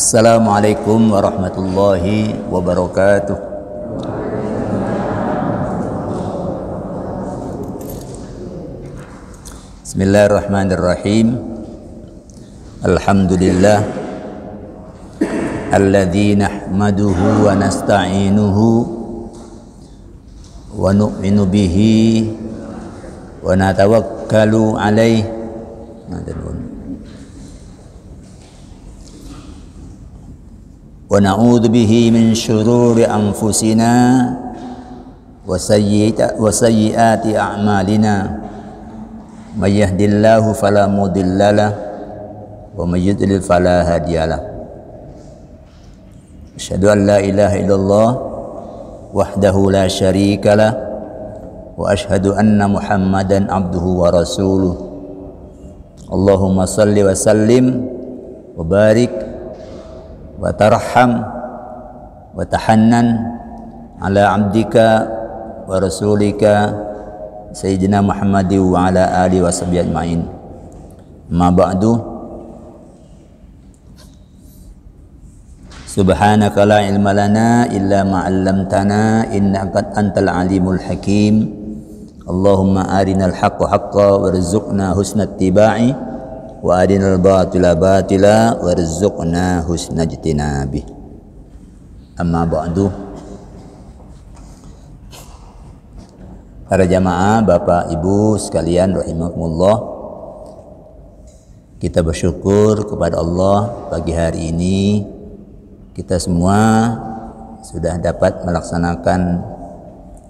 Assalamualaikum warahmatullahi wabarakatuh. Bismillahirrahmanirrahim. Alhamdulillah alladzi nahmaduhu wa nasta'inuhu wa nu'minu bihi wa natawakkalu alaihi wa na'udzu bihi min syururi anfusina wa sayyiati a'malina. May yahdihillahu fala mudhillalah wa may yudlil fala hadiyalah. Asyhadu an la ilaha illallah wahdahu la syarikalah wa asyhadu anna Muhammadan abduhu wa rasuluh. Allahumma salli wa sallim wa barik wa tarham wa tahannan ala abdika wa rasulika Sayyidina Muhammadi wa ala alihi wa sahbihi ajma'in. Ma ba'du. Subhanaka la ilma lana illa ma 'allamtana innaka antal alimul hakim. Allahumma arinal haqqa haqqan warzuqna husnat tibai wa arinal batila batila warzuqna husnajtinabi. Amma ba'du. Para jamaah, Bapak Ibu sekalian rahimakumullah, kita bersyukur kepada Allah pagi hari ini kita semua sudah dapat melaksanakan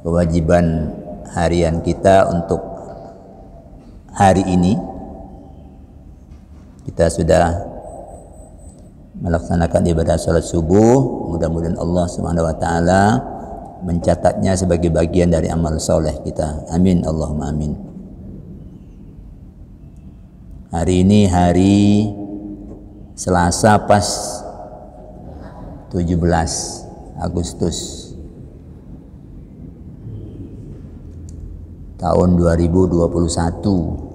kewajiban harian kita untuk hari ini. Kita sudah melaksanakan ibadah salat subuh. Mudah-mudahan Allah Subhanahu wa taala mencatatnya sebagai bagian dari amal soleh kita. Amin Allahumma amin. Hari ini hari Selasa pas 17 Agustus tahun 2021.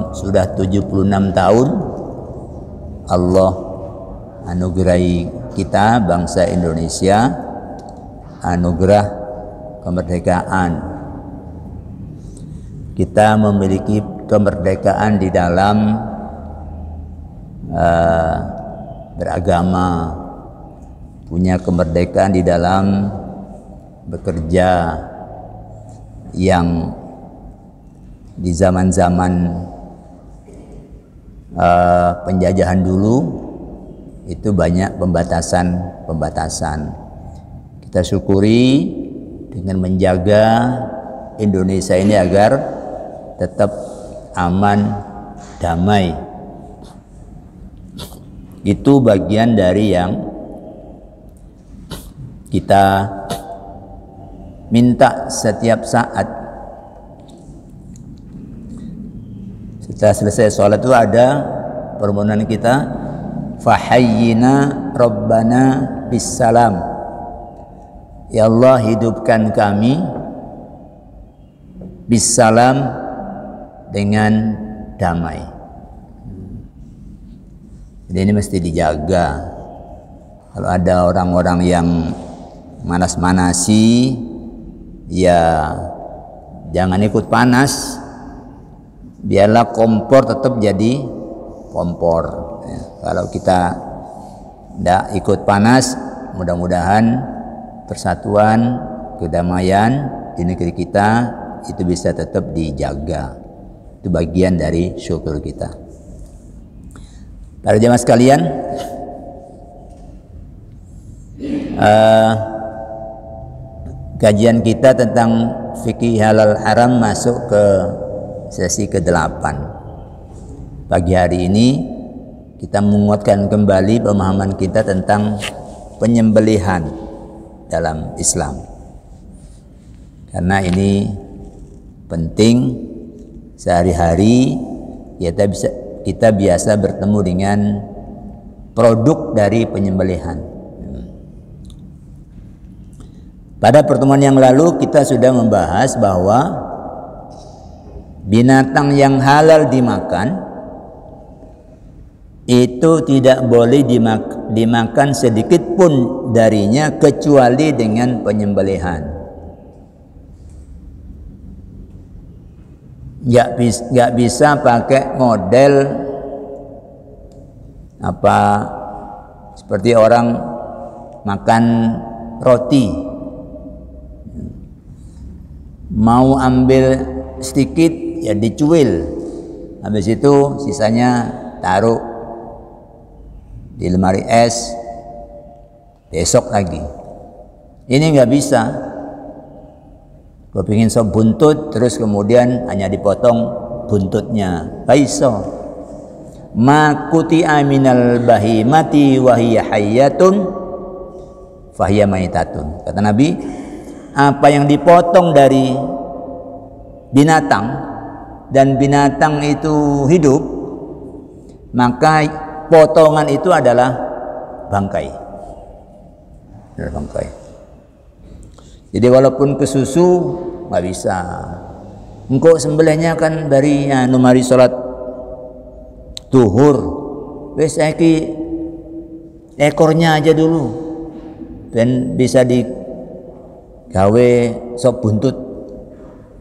Sudah 76 tahun Allah anugerahi kita bangsa Indonesia anugerah kemerdekaan. Kita memiliki kemerdekaan di dalam beragama, punya kemerdekaan di dalam bekerja, yang di zaman-zaman penjajahan dulu itu banyak pembatasan. Kita syukuri dengan menjaga Indonesia ini agar tetap aman, damai. Itu bagian dari yang kita minta setiap saat. Setelah selesai sholat itu ada permohonan kita, fahayyina rabbana bisalam. Ya Allah, hidupkan kami bisalam, dengan damai. Jadi ini mesti dijaga. Kalau ada orang-orang yang manas-manasi, ya jangan ikut panas. Biarlah kompor tetap jadi kompor. Ya, kalau kita tidak ikut panas, mudah-mudahan persatuan, kedamaian di negeri kita itu bisa tetap dijaga. Itu bagian dari syukur kita. Para jemaah sekalian, kajian kita tentang fikih halal haram masuk ke sesi ke-8. Pagi hari ini kita menguatkan kembali pemahaman kita tentang penyembelihan dalam Islam, karena ini penting. Sehari-hari kita biasa bertemu dengan produk dari penyembelihan. Pada pertemuan yang lalu kita sudah membahas bahwa binatang yang halal dimakan itu tidak boleh dimakan sedikit pun darinya kecuali dengan penyembelihan. Nggak bisa pakai model apa seperti orang makan roti, mau ambil sedikit ya dicuil, habis itu sisanya taruh di lemari es, besok lagi. Ini nggak bisa. Gue pingin sop buntut, terus kemudian hanya dipotong buntutnya. Baiso. Ma kuti'a minal bahimati wa hiya hayyatun fahiya maitatun. Kata Nabi, apa yang dipotong dari binatang dan binatang itu hidup, maka potongan itu adalah bangkai. Bangkai. Jadi walaupun ke susu nggak bisa. Engkau sembelihnya kan dari numari sholat duhur, wes iki ekornya aja dulu, dan bisa digawe sop buntut,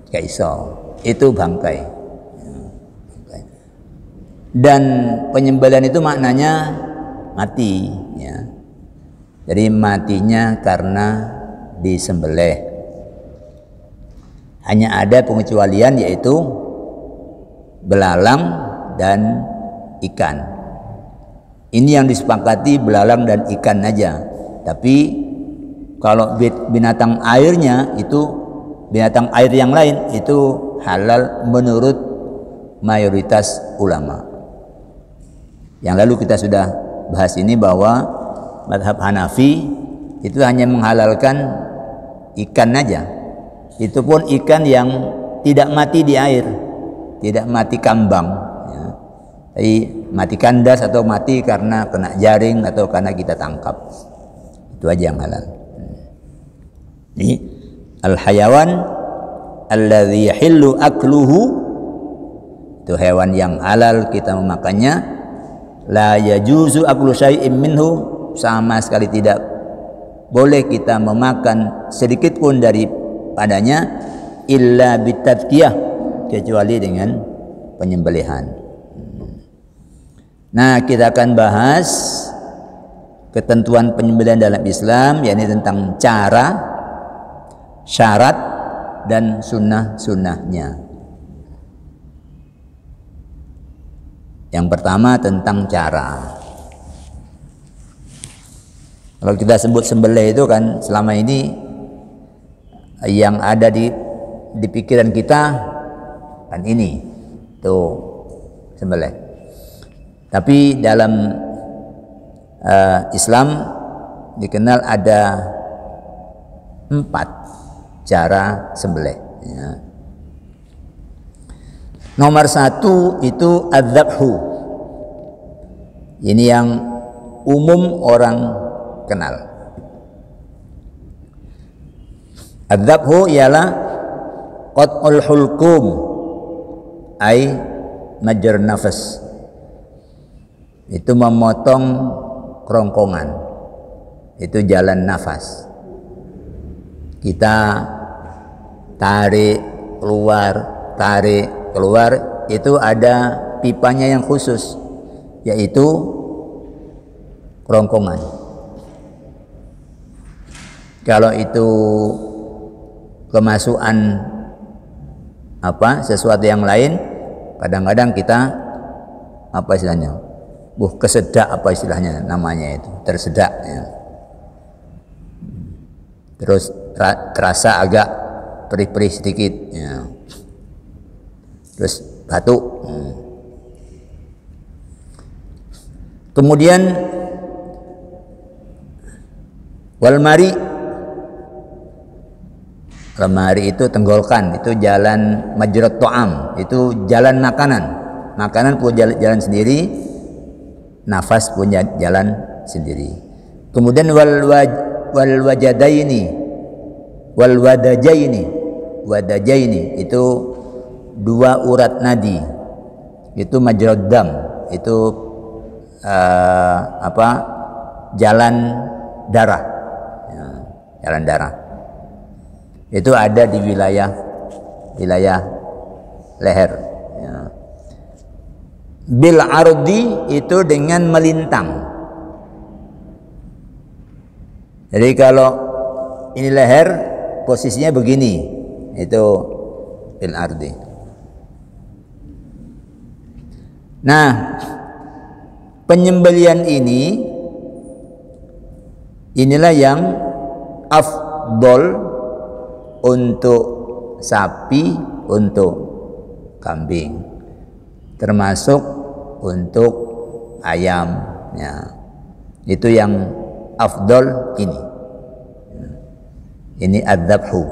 gak iso. Itu bangkai. Dan penyembelihan itu maknanya mati, ya. Jadi matinya karena disembelih. Hanya ada pengecualian, yaitu belalang dan ikan. Ini yang disepakati belalang dan ikan aja. Tapi kalau binatang airnya itu, binatang air yang lain itu halal menurut mayoritas ulama. Yang lalu kita sudah bahas ini bahwa mazhab Hanafi itu hanya menghalalkan ikan aja. Itu pun ikan yang tidak mati di air, tidak mati kambang, ya. Tapi mati kandas atau mati karena kena jaring atau karena kita tangkap. Itu aja yang halal. Ini al-hayawan alladzi yahillu akluhu, itu hewan yang halal kita memakannya. La yajuzu aklu syai'in minhu, sama sekali tidak boleh kita memakan sedikit pun daripadanya illa bitadkiyah, kecuali dengan penyembelihan. Nah, kita akan bahas ketentuan penyembelihan dalam Islam, yakni tentang cara, syarat, dan sunnah-sunnahnya. Yang pertama tentang cara. Kalau kita sebut sembelih itu kan selama ini yang ada di pikiran kita kan ini tuh sembelih. Tapi dalam Islam dikenal ada 4 cara sembelih, ya. Nomor 1 itu adzabhu. Ini yang umum orang kenal. Adzabhu ialah qat'ul hulqum, ai majr nafas. Itu memotong kerongkongan, itu jalan nafas. Kita tarik keluar, itu ada pipanya yang khusus, yaitu kerongkongan. Kalau itu kemasukan sesuatu yang lain, kadang-kadang kita istilahnya, kesedak istilahnya namanya itu, tersedak, ya. Terus terasa agak perih-perih sedikit, ya. Terus batuk. Kemudian walmari. Lemari itu tenggolkan, itu jalan majrat ta'am, itu jalan makanan. Makanan punya jalan sendiri, nafas punya jalan sendiri. Kemudian wal wadajaini itu 2 urat nadi, itu majrad dam, itu jalan darah, ya, jalan darah. Itu ada di wilayah leher. Ya. Bil ardi itu dengan melintang. Jadi kalau ini leher, posisinya begini, itu bil ardi. Nah, penyembelian inilah yang afdol untuk sapi, untuk kambing, termasuk untuk ayam, ya. Itu yang afdol ini. Ini adzabhu.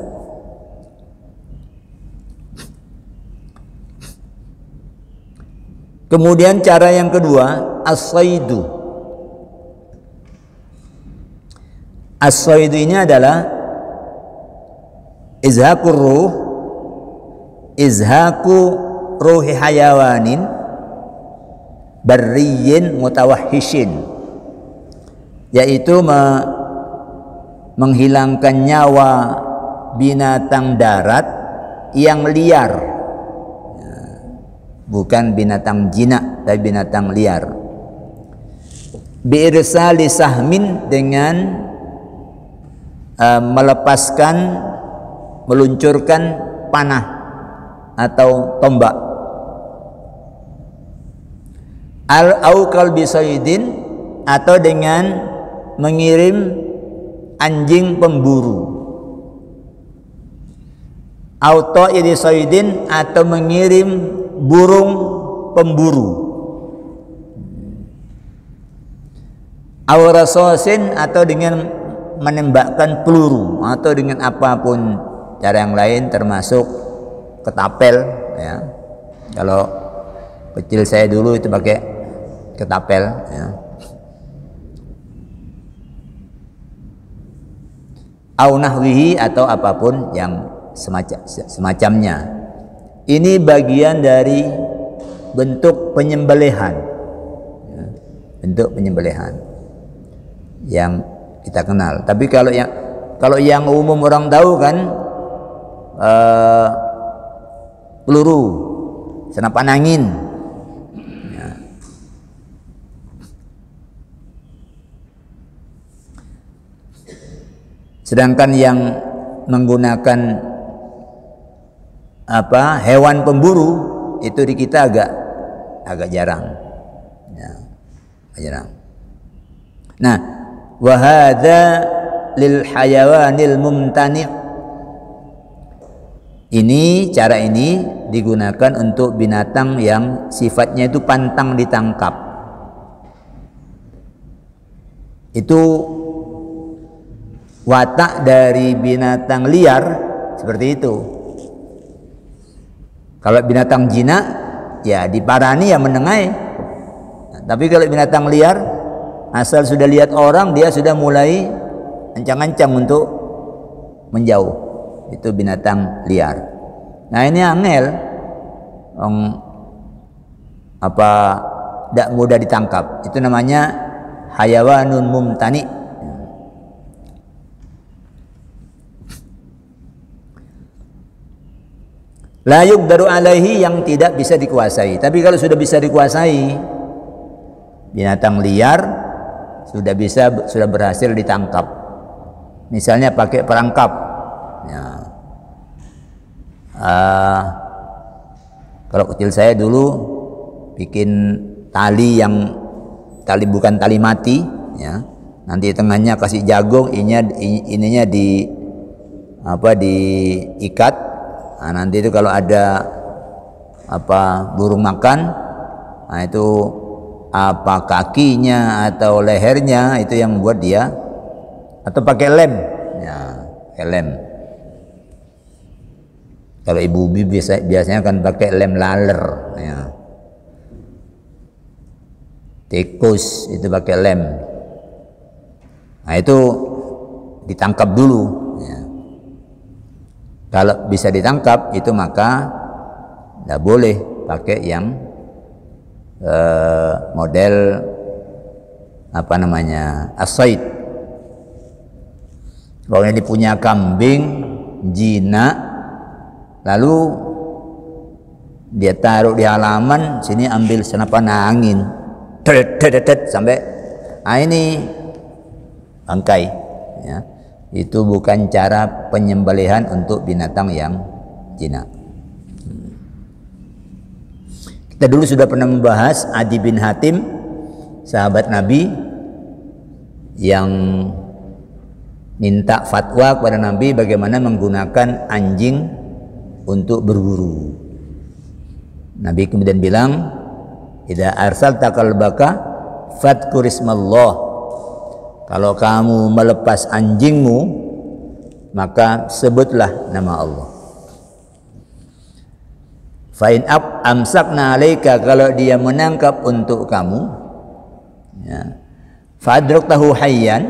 Kemudian cara yang kedua, as-saidu. As-saidu ini adalah izhaku ruhi hayawanin barriyin mutawahhishin, yaitu menghilangkan nyawa binatang darat yang liar. Bukan binatang jinak, tapi binatang liar. Bi'irsali sahmin, dengan meluncurkan panah atau tombak. Au kalbi saydin, atau dengan mengirim anjing pemburu. Au ta'iri saydin, atau mengirim burung pemburu. Au rasosin, atau dengan menembakkan peluru, atau dengan apapun cara yang lain, termasuk ketapel, ya. Kalau kecil saya dulu itu pakai ketapel, ya. Au nahwihi, atau apapun yang semacamnya. Ini bagian dari bentuk penyembelihan, ya, bentuk penyembelihan yang kita kenal. Tapi kalau yang umum orang tahu kan, peluru, senapan angin, ya. Sedangkan yang menggunakan hewan pemburu itu di kita agak jarang, ya, jarang. Nah, wahada lil hayawanil mumtani'. Cara ini digunakan untuk binatang yang sifatnya itu pantang ditangkap. Itu watak dari binatang liar seperti itu. Kalau binatang jinak, ya diparani, ya menengai. Nah, tapi kalau binatang liar, asal sudah lihat orang, dia sudah mulai ancang-ancang untuk menjauh. Itu binatang liar. Nah, ini angel, tidak mudah ditangkap. Itu namanya hayawanun mumtani. La yuqdaru alaihi, yang tidak bisa dikuasai. Tapi kalau sudah bisa dikuasai, binatang liar sudah berhasil ditangkap. Misalnya pakai perangkap, ya. Kalau kecil saya dulu bikin tali bukan tali mati, ya. Nanti tengahnya kasih jagung, ininya diikat. Nah, nanti itu kalau ada burung makan, nah itu kakinya atau lehernya itu yang membuat dia, atau pakai lem, ya, pakai lem. Kalau ibu-ibu biasanya kan pakai lem laler, ya. Tikus itu pakai lem. Nah, itu ditangkap dulu, ya. Kalau bisa ditangkap itu maka tidak boleh pakai yang model apa namanya, as-sayd. Kalau dia punya kambing jinak, lalu dia taruh di halaman, sini ambil senapan angin, sampai ini bangkai. Ya. Itu bukan cara penyembelihan untuk binatang yang jinak. Kita dulu sudah pernah membahas Adi bin Hatim, sahabat Nabi yang minta fatwa kepada Nabi bagaimana menggunakan anjing untuk berburu. Nabi kemudian bilang, "Idza arsalta kalbaka fadhkur ismallah." Kalau kamu melepas anjingmu, maka sebutlah nama Allah. Fa'in amsakna alaika, kalau dia menangkap untuk kamu, ya, fadruktahu hayyan,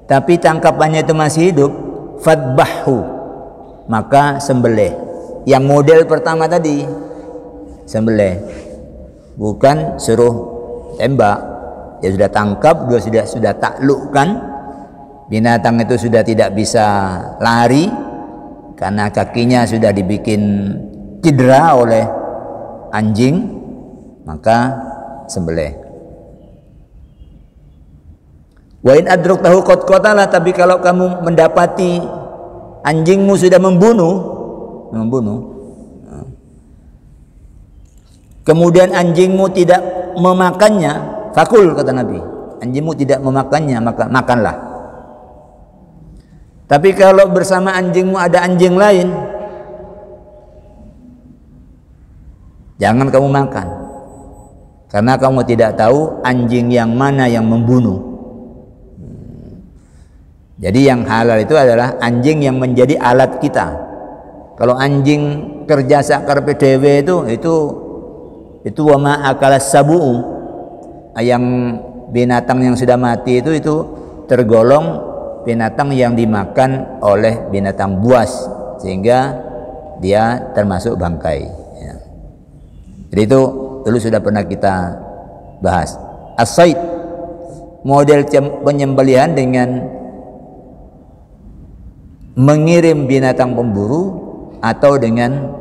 tapi tangkapannya itu masih hidup, fadbahhu, maka sembelih. Yang model pertama tadi, sembelih, bukan suruh tembak. Dia sudah tangkap, dia sudah taklukkan, binatang itu sudah tidak bisa lari karena kakinya sudah dibikin cedera oleh anjing, maka sembelih. Wa in adraktahu qad qatala, tapi kalau kamu mendapati anjingmu sudah membunuh, kemudian anjingmu tidak memakannya, fakul, kata Nabi, anjingmu tidak memakannya, maka makanlah. Tapi kalau bersama anjingmu ada anjing lain, jangan kamu makan, karena kamu tidak tahu anjing yang mana yang membunuh. Jadi yang halal itu adalah anjing yang menjadi alat kita. Kalau anjing kerja sakar PDW itu wama akala sabu'u, yang binatang yang sudah mati itu tergolong binatang yang dimakan oleh binatang buas, sehingga dia termasuk bangkai. Ya. Jadi itu dulu sudah pernah kita bahas. As-sayd, model penyembelihan dengan mengirim binatang pemburu atau dengan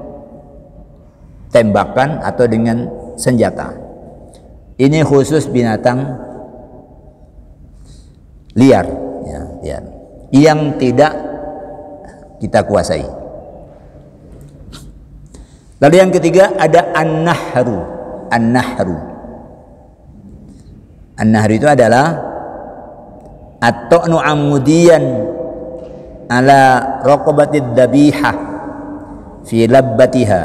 tembakan atau dengan senjata. Ini khusus binatang liar, ya, liar, yang tidak kita kuasai. Lalu yang ketiga ada an-nahru. An-nahru. An-nahru itu adalah at-ta'nu amudiyan ala raqabatid dabihah fi labbatiha,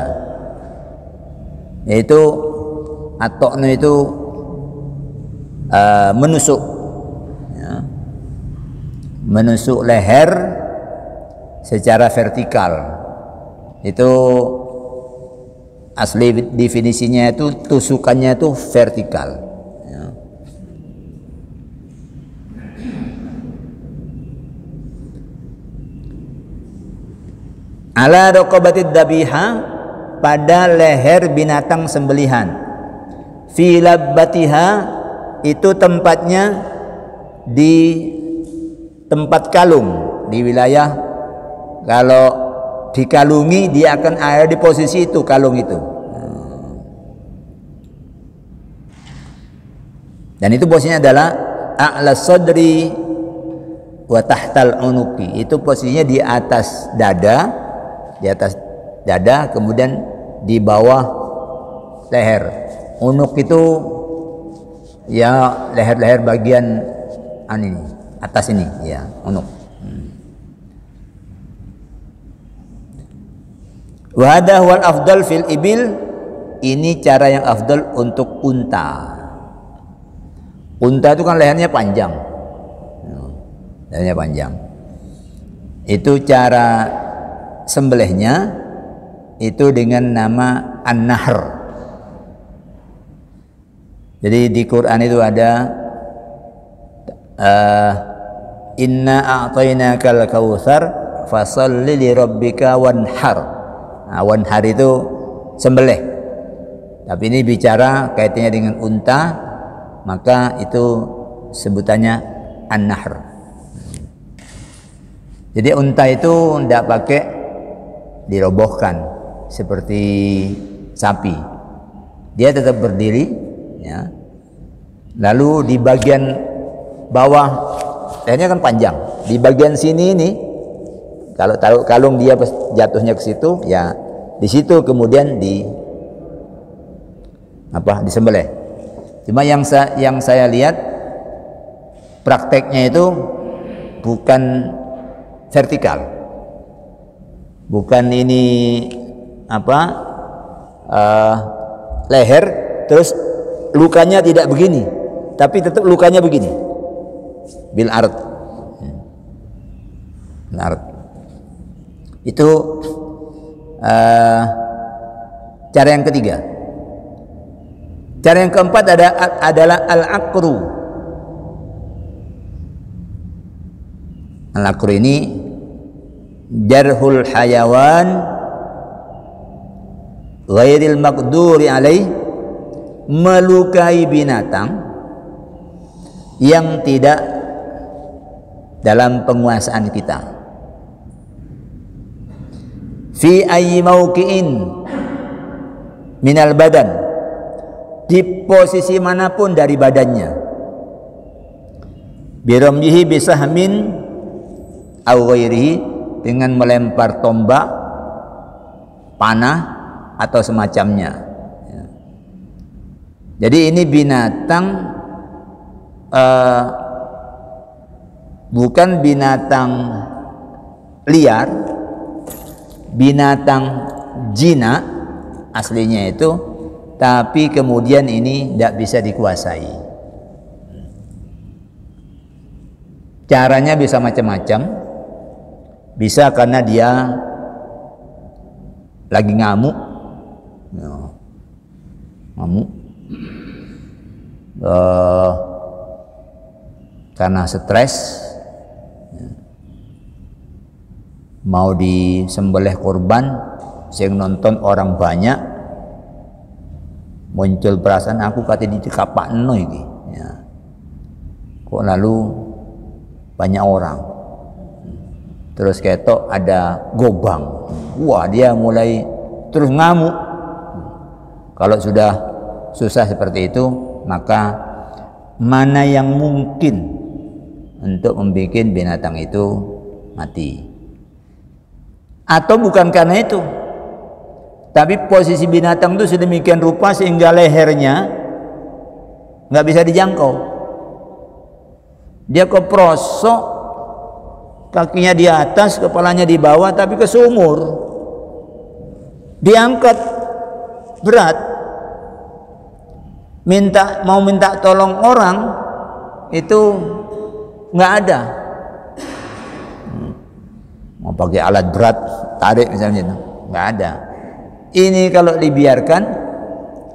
yaitu at-ta'nu itu menusuk, ya, menusuk leher secara vertikal. Itu asli definisinya itu tusukannya itu vertikal. Ala raqabatid dabiha, pada leher binatang sembelihan. Fi labbatiha, itu tempatnya di tempat kalung, di wilayah, kalau dikalungi dia akan ada di posisi itu, kalung itu. Dan itu posisinya adalah a'la sadri wa tahtal unuki. Itu posisinya di atas dada, kemudian di bawah leher. Unuk itu ya leher-leher bagian ini, atas ini, ya, unuk. Wa hadha huwal afdal fil ibil, ini cara yang afdal untuk unta. Unta itu kan lehernya panjang. Lehernya panjang. Itu cara sembelihnya itu dengan nama an-nahr. Jadi di Quran itu ada inna a'tainakal kautsar fasholli li rabbika wanhar. Nah, wanhar itu sembelih. Tapi ini bicara kaitannya dengan unta, maka itu sebutannya an-nahr. Jadi unta itu tidak pakai dirobohkan seperti sapi. Dia tetap berdiri, ya. Lalu di bagian bawah lehernya kan panjang. Di bagian sini ini, kalau taruh kalung dia jatuhnya ke situ, ya di situ kemudian disembelih. Cuma yang saya lihat prakteknya itu bukan vertikal, bukan ini leher terus lukanya tidak begini, tapi tetap lukanya begini, bil ard. Itu cara yang ketiga. Cara yang keempat adalah al-aqru. Al-aqru ini jarhul hayawan ghairil maqduri alaih, melukai binatang yang tidak dalam penguasaan kita. Fi ayyi mauqi'in minal badan, di posisi manapun dari badannya. Biramyihi bisahmin aw ghairihi, dengan melempar tombak, panah atau semacamnya. Jadi ini binatang bukan binatang liar, binatang jina aslinya itu, tapi kemudian ini tidak bisa dikuasai. Caranya bisa macam-macam. Bisa karena dia lagi ngamuk, karena stres, mau disembelih korban, sing nonton orang banyak, muncul perasaan aku kate dikapakno iki, ya. Kok lalu banyak orang, terus ketok ada gobang, wah dia mulai terus ngamuk. Kalau sudah susah seperti itu, maka mana yang mungkin untuk membuat binatang itu mati. Atau bukan karena itu, tapi posisi binatang itu sedemikian rupa sehingga lehernya nggak bisa dijangkau. Dia keprosok, kakinya di atas, kepalanya di bawah, tapi ke sumur. Diangkat berat, mau minta tolong orang itu nggak ada. Mau pakai alat berat, tarik misalnya itu nggak ada. Ini kalau dibiarkan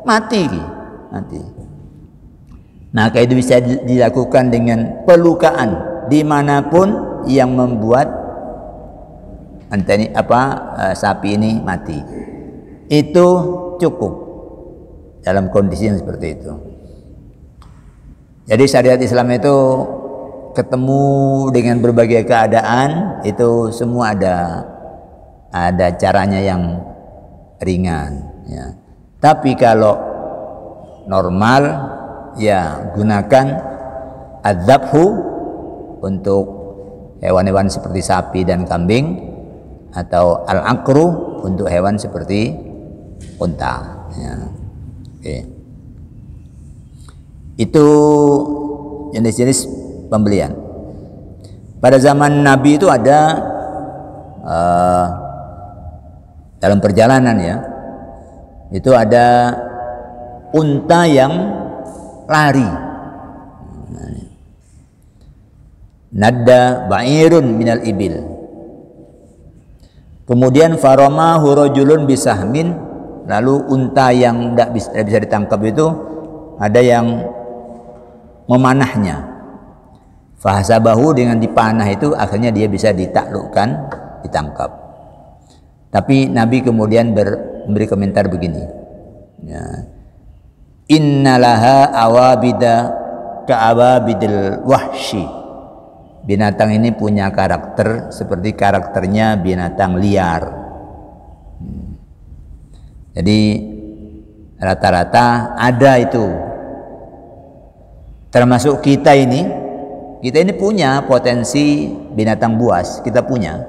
mati. Nah, kayak itu bisa dilakukan dengan pelukaan dimanapun yang membuat sapi ini mati. Itu cukup dalam kondisi yang seperti itu. Jadi syariat Islam itu ketemu dengan berbagai keadaan, itu semua ada caranya yang ringan, ya. Tapi kalau normal, ya gunakan adzabhu untuk hewan-hewan seperti sapi dan kambing, atau al-aqru untuk hewan seperti unta, ya. Oke. Itu jenis-jenis pembelian. Pada zaman Nabi itu ada dalam perjalanan, ya, itu ada unta yang lari. Nadda ba'irun minal ibil. Kemudian faramahu rajulun bisahmin, lalu unta yang tidak bisa ditangkap itu ada yang memanahnya. Fahasabahu, dengan dipanah itu akhirnya dia bisa ditaklukkan, ditangkap. Tapi Nabi kemudian memberi komentar begini, ya. Innalaha awabida ka'ababidil wahshi. Binatang ini punya karakter seperti karakternya binatang liar. Jadi rata-rata ada itu. Termasuk kita ini punya potensi binatang buas, kita punya.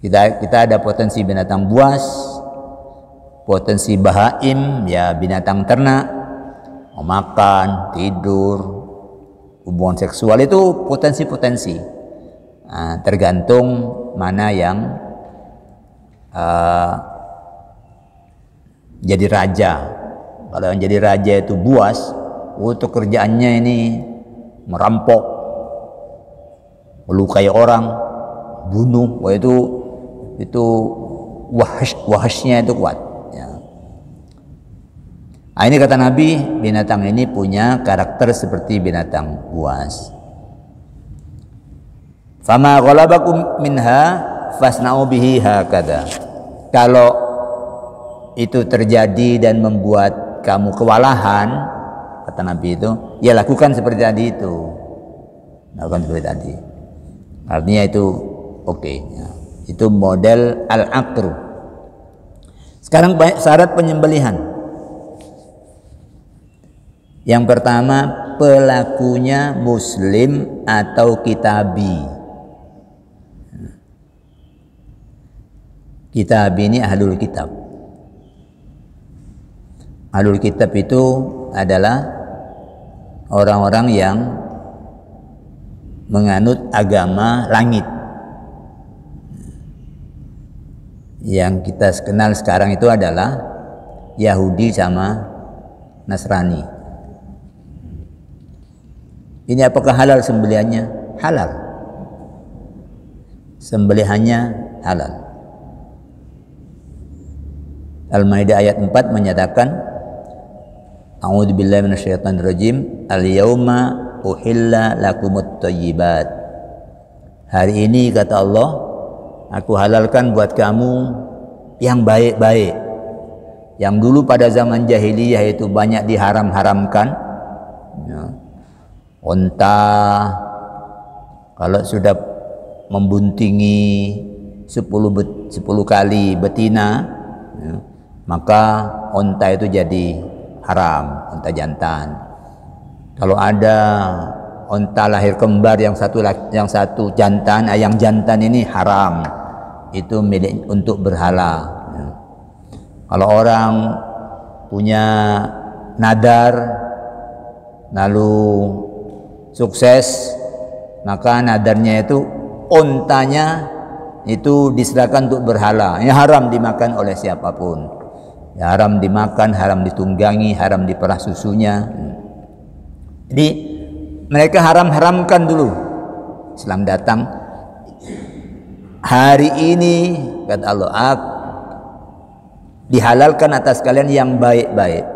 Kita ada potensi binatang buas, potensi bahaim, ya binatang ternak, mau makan, tidur, hubungan seksual itu potensi-potensi. Nah, tergantung mana yang jadi raja. Kalau yang jadi raja itu buas, untuk kerjaannya ini merampok, melukai orang, bunuh. Wah, itu wahasnya itu kuat. Ya. Nah, ini kata Nabi, binatang ini punya karakter seperti binatang buas. Fama ghalabakum minha fasna'u bihi hakada. Kalau itu terjadi dan membuat kamu kewalahan, kata Nabi itu, ya lakukan seperti tadi itu. Lakukan seperti tadi. Artinya itu oke. Ya. Itu model al-aqru. Sekarang syarat penyembelihan. Yang pertama, pelakunya muslim atau kitabi. Kitabi ini ahlul kitab. Ahlul kitab itu adalah orang-orang yang menganut agama langit. Yang kita kenal sekarang itu adalah Yahudi sama Nasrani. Ini apakah halal sembelihannya? Halal. Sembelihannya halal. Al-Maidah ayat 4 menyatakan, A'udzubillahi minasyaitonirrajim, al-yauma uhilla lakumut thayyibat. Hari ini kata Allah, aku halalkan buat kamu yang baik-baik. Yang dulu pada zaman jahiliyah itu banyak diharam-haramkan. Ya. Unta kalau sudah membuntingi 10 kali betina, ya, maka unta itu jadi haram, unta jantan. Kalau ada unta lahir kembar yang satu jantan, yang jantan ini haram, itu milik untuk berhala. Ya. Kalau orang punya nadar lalu sukses, maka nadarnya itu untanya itu diserahkan untuk berhala. Ini haram dimakan oleh siapapun. Ya, haram dimakan, haram ditunggangi, haram diperah susunya. Jadi mereka haramkan dulu. Islam datang, hari ini kata Allah, dihalalkan atas kalian yang baik-baik.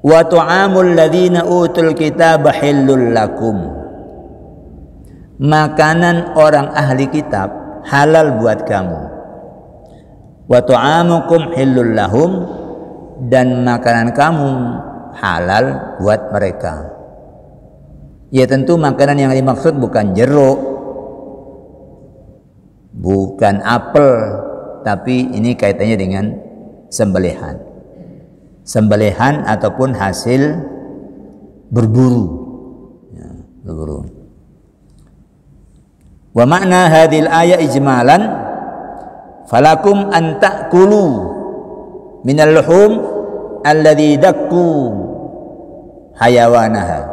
Wa tu'amul ladzina utul kitaba hillul lakum. Makanan orang ahli kitab halal buat kamu. Wa tu'amukum hillul lahum, dan makanan kamu halal buat mereka. Ya tentu makanan yang dimaksud bukan jeruk, bukan apel, tapi ini kaitannya dengan sembelihan. Sembelihan ataupun hasil berburu. Ya, berburu. Wa makna hadhil ayat ijmalan, falakum an ta'kulu minal luhum alladhi dakku hayawanaha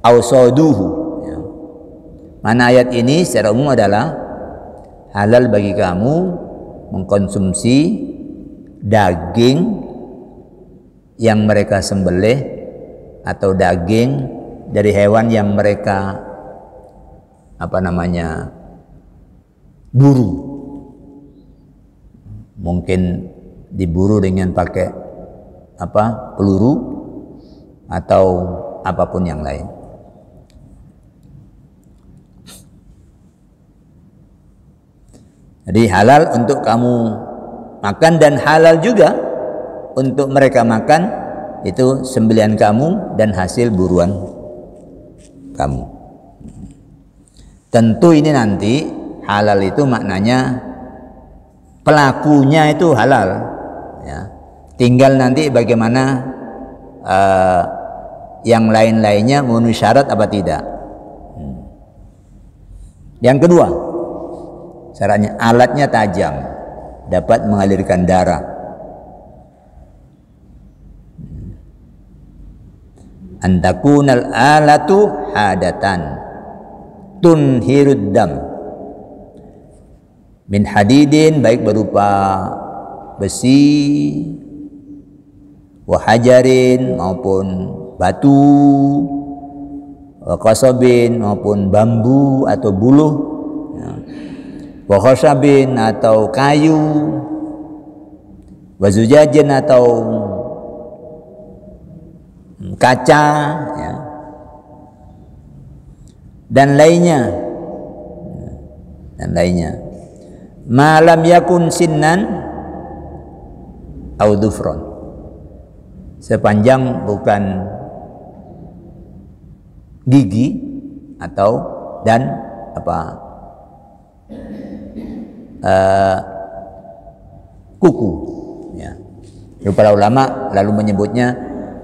aw saduhu. Ya. Mana ayat ini secara umum adalah halal bagi kamu mengkonsumsi daging yang mereka sembelih atau daging dari hewan yang mereka buru. Mungkin diburu dengan pakai peluru atau apapun yang lain. Jadi halal untuk kamu makan dan halal juga untuk mereka makan itu sembelihan kamu dan hasil buruan kamu. Tentu ini nanti halal itu maknanya pelakunya itu halal, ya. Tinggal nanti bagaimana yang lain-lainnya memenuhi syarat apa tidak. Yang kedua, syaratnya alatnya tajam, dapat mengalirkan darah. Antakunal alatu hadatan tunhirud dam min hadidin, baik berupa besi, wahajarin maupun batu, qasabin maupun bambu atau buluh, wa khasabin atau kayu, wa zujajin atau kaca, ya, dan lainnya, malam yakun sinnan au dhufron, sepanjang bukan gigi atau dan kuku, ya. Para ulama lalu menyebutnya,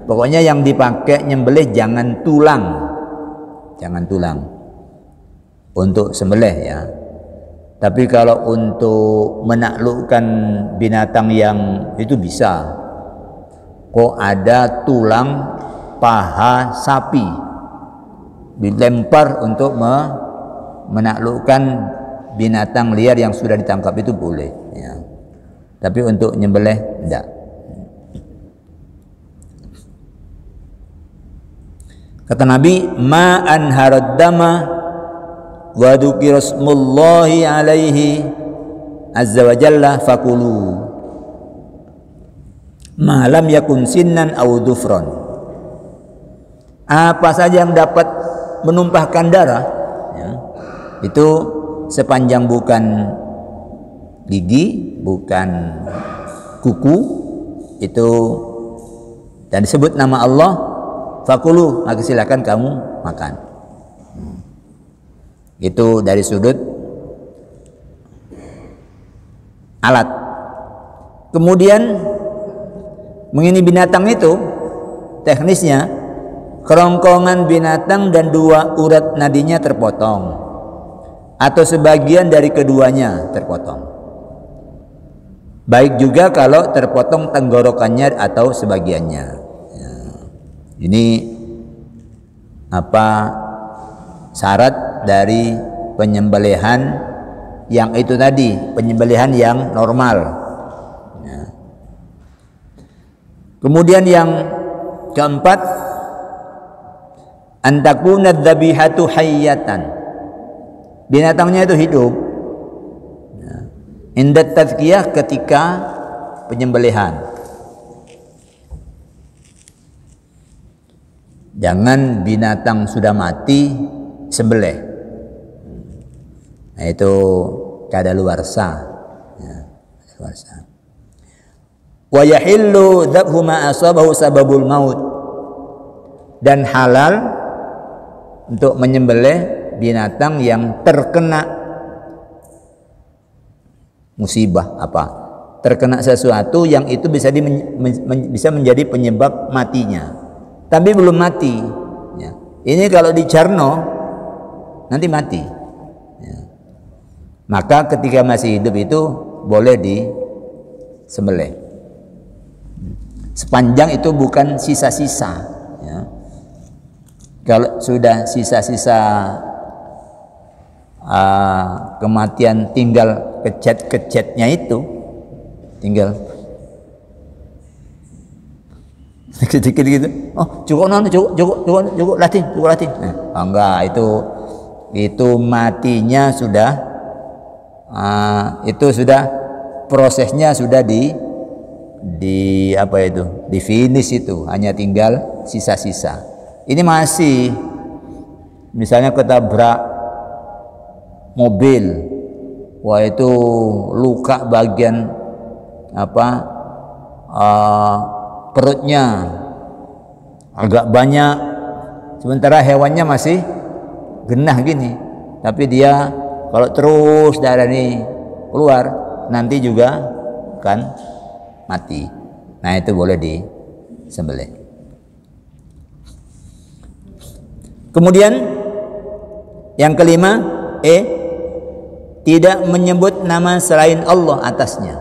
pokoknya yang dipakai nyembelih jangan tulang untuk sembelih, ya. Tapi kalau untuk menaklukkan binatang yang itu bisa. Kok ada tulang paha sapi dilempar untuk menaklukkan binatang liar yang sudah ditangkap itu boleh, ya. Tapi untuk nyembelih tidak. Kata Nabi, ma anharad dama wa dzukira smullahi alaihi azza wa jalla fakulu ma lam yakun sinnan aw dhufran. Apa saja yang dapat menumpahkan darah, ya, itu sepanjang bukan gigi, bukan kuku, itu dan disebut nama Allah, fakulu, maka silakan kamu makan. Itu dari sudut alat. Kemudian mengenai binatang itu, teknisnya kerongkongan binatang dan dua urat nadinya terpotong atau sebagian dari keduanya terpotong. Baik juga kalau terpotong tenggorokannya atau sebagiannya. Ya. Ini syarat dari penyembelihan yang itu tadi, penyembelihan yang normal, ya. Kemudian yang keempat, antakuna dzabihatu hayyatan, binatangnya itu hidup, ya. Indat tazkiyah, ketika penyembelihan. Jangan binatang sudah mati sembelih. Nah, itu kadaluarsa, ya, kadaluarsa. Wa yahillu dzabhu ma asabahu sababul maut, dan halal untuk menyembelih binatang yang terkena musibah, terkena sesuatu yang itu bisa menjadi penyebab matinya, tapi belum mati, ya. Ini kalau dicarno nanti mati, ya. Maka ketika masih hidup itu boleh disembelih, sepanjang itu bukan sisa-sisa, ya. Kalau sudah sisa-sisa kematian, tinggal kecet-kecetnya itu, tinggal sedikit gitu, oh cukup latih. Nah, enggak, itu matinya sudah, itu sudah prosesnya sudah di finish, itu hanya tinggal sisa-sisa. Ini masih, misalnya ketabrak mobil, wah itu luka bagian perutnya, agak banyak, sementara hewannya masih genah gini, tapi dia kalau terus darah ini keluar nanti juga akan mati. Nah itu boleh disembelih. Kemudian yang kelima, tidak menyebut nama selain Allah atasnya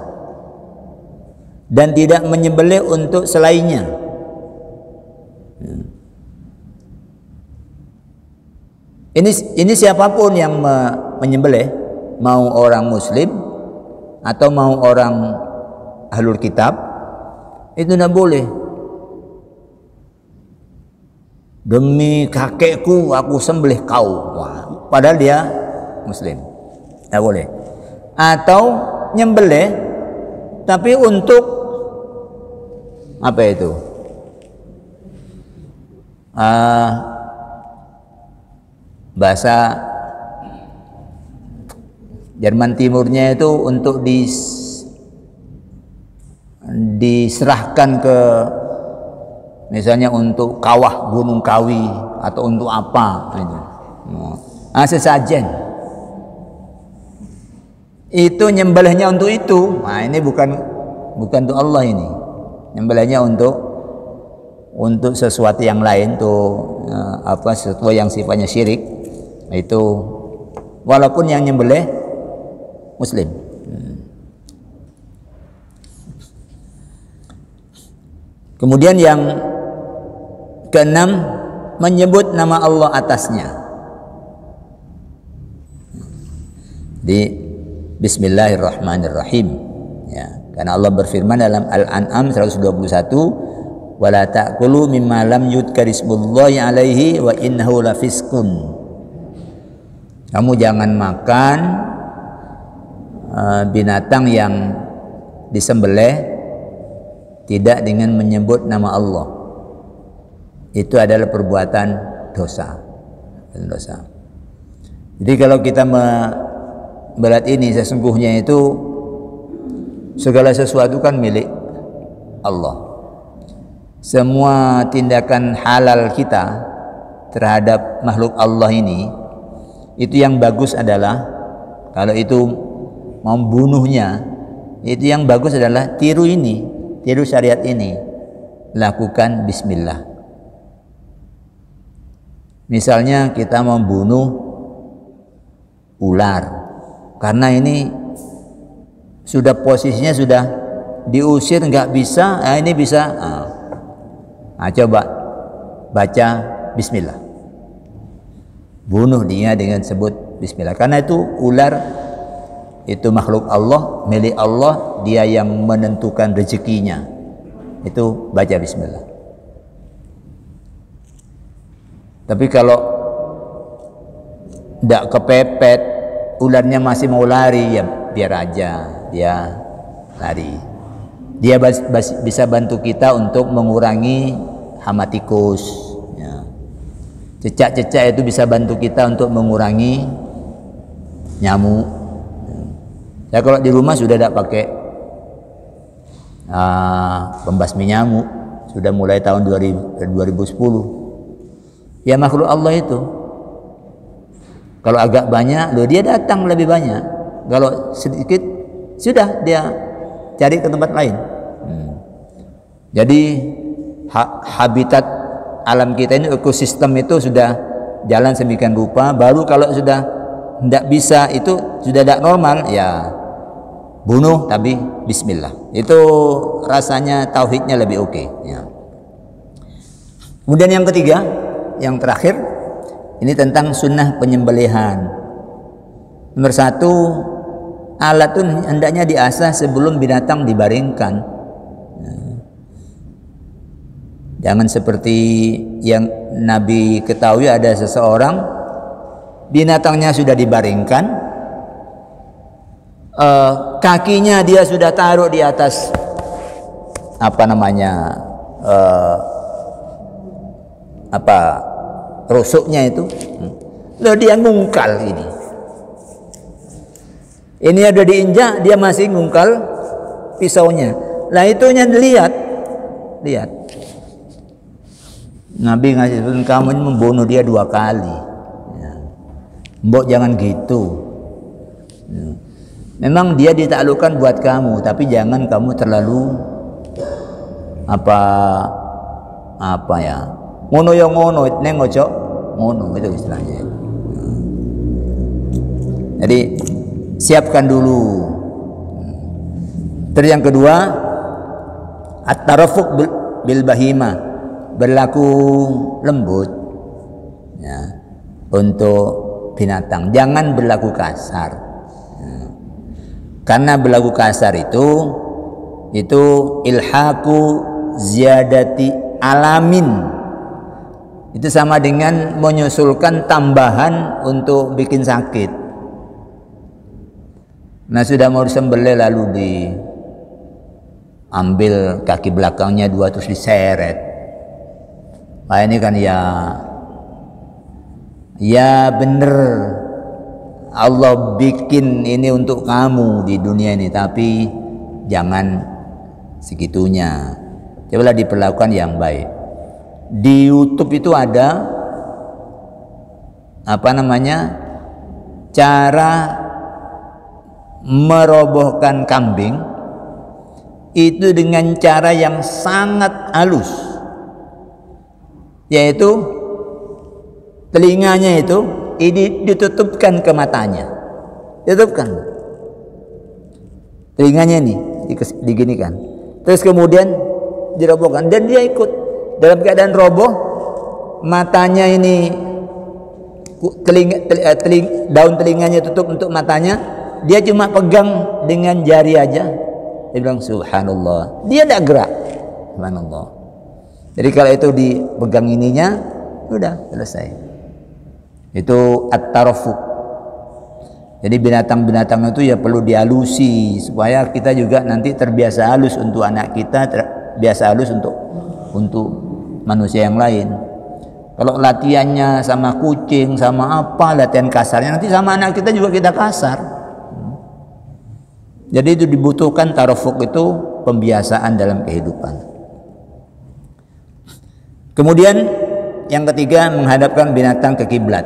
dan tidak menyembelih untuk selainnya. Ini siapapun yang menyembelih, mau orang muslim atau mau orang ahlul kitab, itu tidak boleh. Demi kakekku aku sembelih kau. Wah, padahal dia muslim, tidak boleh. Atau nyembelih tapi untuk apa itu? Bahasa Jerman Timurnya itu untuk diserahkan ke, misalnya untuk kawah Gunung Kawi atau untuk apa itu. Sesajen itu nyembelihnya untuk itu. Nah ini bukan untuk Allah, ini nyembelihnya untuk sesuatu yang lain, tuh sesuatu yang sifatnya syirik. Itu walaupun yang nyembelih muslim. Kemudian yang keenam, menyebut nama Allah atasnya. Di Bismillahirrahmanirrahim, ya, karena Allah berfirman dalam Al-An'am 121, wala ta'kulu mimma lam yudkar ismullahi alaihi wa innahu lafiskun. Kamu jangan makan binatang yang disembelih tidak dengan menyebut nama Allah. Itu adalah perbuatan dosa. Jadi kalau kita melihat ini, sesungguhnya itu segala sesuatu kan milik Allah. Semua tindakan halal kita terhadap makhluk Allah ini, itu yang bagus adalah, kalau itu membunuhnya, itu yang bagus adalah tiru syariat ini, lakukan bismillah. Misalnya kita membunuh ular, karena ini sudah posisinya sudah diusir, nggak bisa, ini bisa. Coba baca bismillah, bunuh dia dengan sebut bismillah, karena itu ular itu makhluk Allah, milik Allah, dia yang menentukan rezekinya. Itu baca bismillah. Tapi kalau tidak kepepet, ularnya masih mau lari, ya biar aja dia lari. Dia bisa bantu kita untuk mengurangi hama tikus, ya. Cecak-cecak itu bisa bantu kita untuk mengurangi nyamuk. Ya, kalau di rumah sudah tidak pakai pembasmi nyamuk, sudah mulai tahun 2010. Ya makhluk Allah itu, kalau agak banyak, dia datang lebih banyak. Kalau sedikit, sudah dia cari ke tempat lain. Jadi habitat alam kita ini, ekosistem itu sudah jalan sedemikian rupa. Baru kalau sudah tidak bisa, itu sudah tidak normal, ya bunuh tapi bismillah. Itu rasanya tauhidnya lebih oke, ya. Kemudian yang ketiga, yang terakhir, ini tentang sunnah penyembelihan. Nomor satu, alat itu hendaknya diasah sebelum binatang dibaringkan. Jangan seperti yang Nabi ketahui, ada seseorang binatangnya sudah dibaringkan, kakinya dia sudah taruh di atas rusuknya itu, lalu dia ngungkal ini. Ini ada diinjak, dia masih ngungkal pisaunya. Lah itunya lihat. Nabi ngasih pesan, kamu ini membunuh dia 2 kali. Ya. Mbok jangan gitu. Ya. Memang dia ditaklukkan buat kamu, tapi jangan kamu terlalu apa ya, ngono yang ngono, neng ojo ngono, itu istilahnya. Jadi siapkan dulu. Terus yang kedua, at-tarafuq bil bahimah, berlaku lembut ya, untuk binatang, jangan berlaku kasar ya. Karena berlaku kasar itu ilhaku ziyadati alamin, itu sama dengan menyusulkan tambahan untuk bikin sakit. Nah, sudah mau disembelih lalu diambil kaki belakangnya 2 terus diseret. Nah, ini kan ya bener Allah bikin ini untuk kamu di dunia ini, tapi jangan segitunya. Cobalah diperlakukan yang baik. Di YouTube itu ada cara merobohkan kambing itu dengan cara yang sangat halus, yaitu telinganya itu ditutupkan ke matanya, ditutupkan telinganya nih, diginikan, terus kemudian dirobohkan, dan dia ikut dalam keadaan roboh, matanya ini daun telinganya tutup untuk matanya, dia cuma pegang dengan jari aja, dia bilang subhanallah, dia tidak gerak, subhanallah. Jadi kalau itu dipegang ininya, udah selesai. Itu at-tarafuq. Jadi binatang-binatang itu ya perlu dihalusi supaya kita juga nanti terbiasa halus untuk anak kita, terbiasa halus untuk manusia yang lain. Kalau latihannya sama kucing, sama apa, latihan kasarnya, nanti sama anak kita juga kita kasar. Jadi itu dibutuhkan tarafuq, itu pembiasaan dalam kehidupan. Kemudian yang ketiga, menghadapkan binatang ke kiblat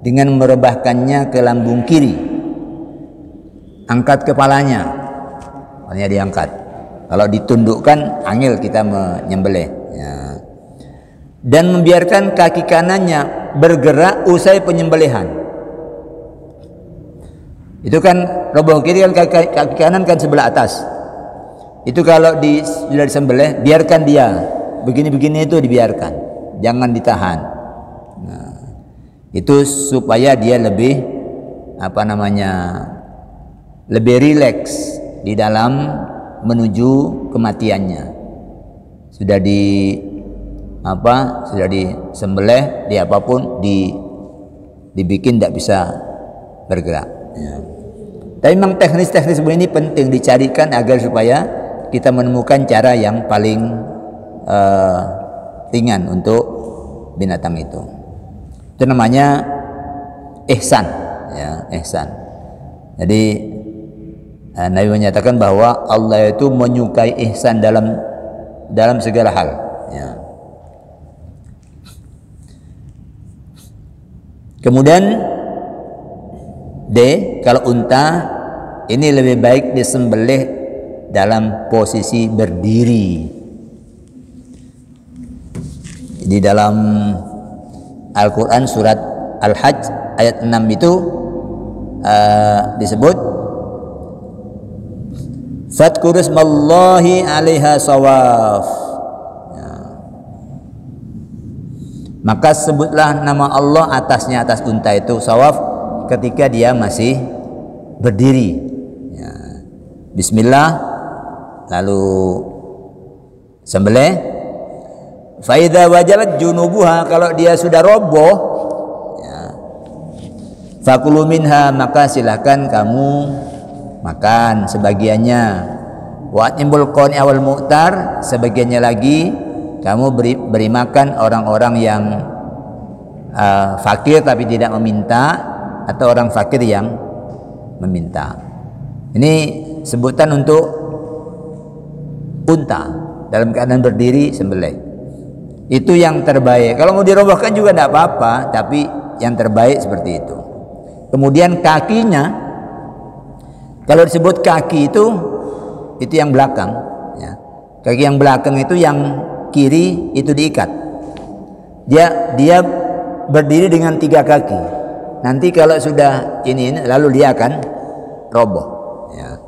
dengan merebahkannya ke lambung kiri. Angkat kepalanya, kepalanya diangkat. Kalau ditundukkan, angel kita menyembelih ya. Dan membiarkan kaki kanannya bergerak usai penyembelihan. Itu kan roboh kiri kan, kaki kanan kan sebelah atas. Itu kalau sudah disembelih, biarkan dia begini-begini, itu dibiarkan, jangan ditahan. Nah, itu supaya dia lebih lebih rileks di dalam menuju kematiannya. Sudah disembelih, di apapun dibikin tidak bisa bergerak ya. Tapi memang teknis-teknis ini penting dicarikan agar supaya kita menemukan cara yang paling ringan untuk binatang itu. Itu namanya ihsan ya, ihsan. Jadi Nabi menyatakan bahwa Allah itu menyukai ihsan dalam segala hal ya. Kemudian kalau unta ini lebih baik disembelih dalam posisi berdiri. Di dalam Al-Quran surat Al-Hajj ayat 6 itu disebut fadhkuru ismallahi 'alaiha shawaf ya. Maka sebutlah nama Allah atasnya, atas unta itu, shawaf, ketika dia masih berdiri ya. Bismillah, lalu sembelih. Faidha wajabat junubuha, kalau dia sudah roboh ya, fakulu minha, maka silahkan kamu makan sebagiannya. Wa timbul qani awal mu'tar, sebagiannya lagi kamu beri makan orang-orang yang fakir tapi tidak meminta, atau orang fakir yang meminta. Ini sebutan untuk unta dalam keadaan berdiri sembelih. Itu yang terbaik. Kalau mau dirobohkan juga tidak apa-apa, tapi yang terbaik seperti itu. Kemudian kakinya, kalau disebut kaki itu yang belakang. Ya. Kaki yang belakang itu yang kiri itu diikat. Dia berdiri dengan 3 kaki. Nanti kalau sudah ini lalu dia akan roboh. Ya.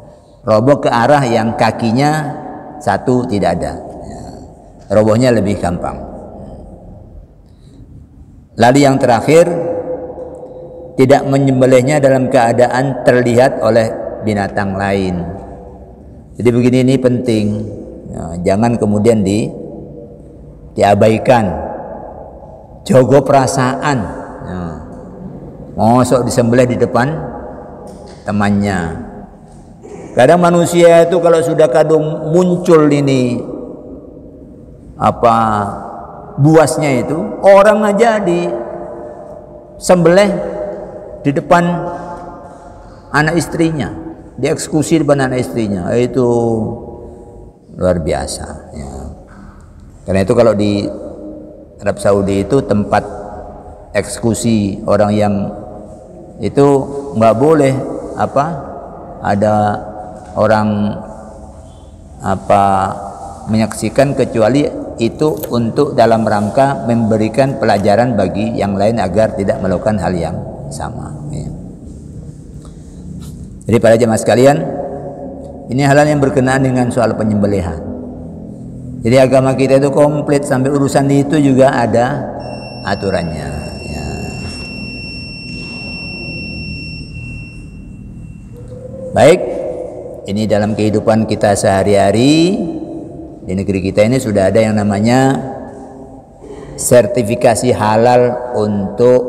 Roboh ke arah yang kakinya satu tidak ada. Ya. Robohnya lebih gampang. Lalu yang terakhir, tidak menyembelihnya dalam keadaan terlihat oleh binatang lain. Jadi begini, ini penting, ya, jangan kemudian diabaikan. Jogo perasaan, ya. Mosok disembelih di depan temannya. Kadang manusia itu kalau sudah kadung muncul ini buasnya itu, orang aja disembelih di depan anak istrinya, dieksekusi di depan anak istrinya. Itu luar biasa, ya. Karena itu kalau di Arab Saudi itu tempat eksekusi orang yang itu nggak boleh ada orang menyaksikan, kecuali itu untuk dalam rangka memberikan pelajaran bagi yang lain agar tidak melakukan hal yang sama. Ya. Jadi para jemaah sekalian, ini hal-hal yang berkenaan dengan soal penyembelihan. Jadi agama kita itu komplit, sampai urusan itu juga ada aturannya. Ya. Baik, ini dalam kehidupan kita sehari-hari. Di negeri kita ini sudah ada yang namanya sertifikasi halal untuk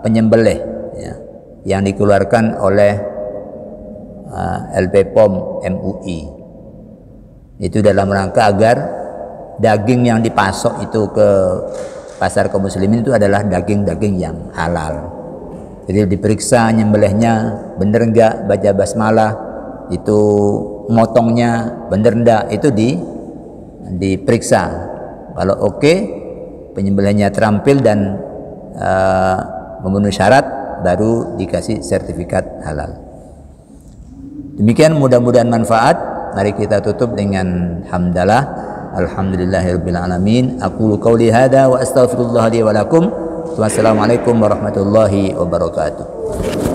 penyembelih, ya, yang dikeluarkan oleh LPPOM MUI. Itu dalam rangka agar daging yang dipasok itu ke pasar kaum muslimin itu adalah daging-daging yang halal. Jadi diperiksa nyembelihnya bener enggak, baca basmalah, itu motongnya bener enggak, itu diperiksa. Kalau oke, penyembelihnya terampil dan memenuhi syarat, baru dikasih sertifikat halal. Demikian, mudah-mudahan manfaat. Mari kita tutup dengan hamdalah. Alhamdulillahirabbil alamin. Aqulu qouli hadza wa astaghfirullah li wa lakum. Wassalamualaikum warahmatullahi wabarakatuh.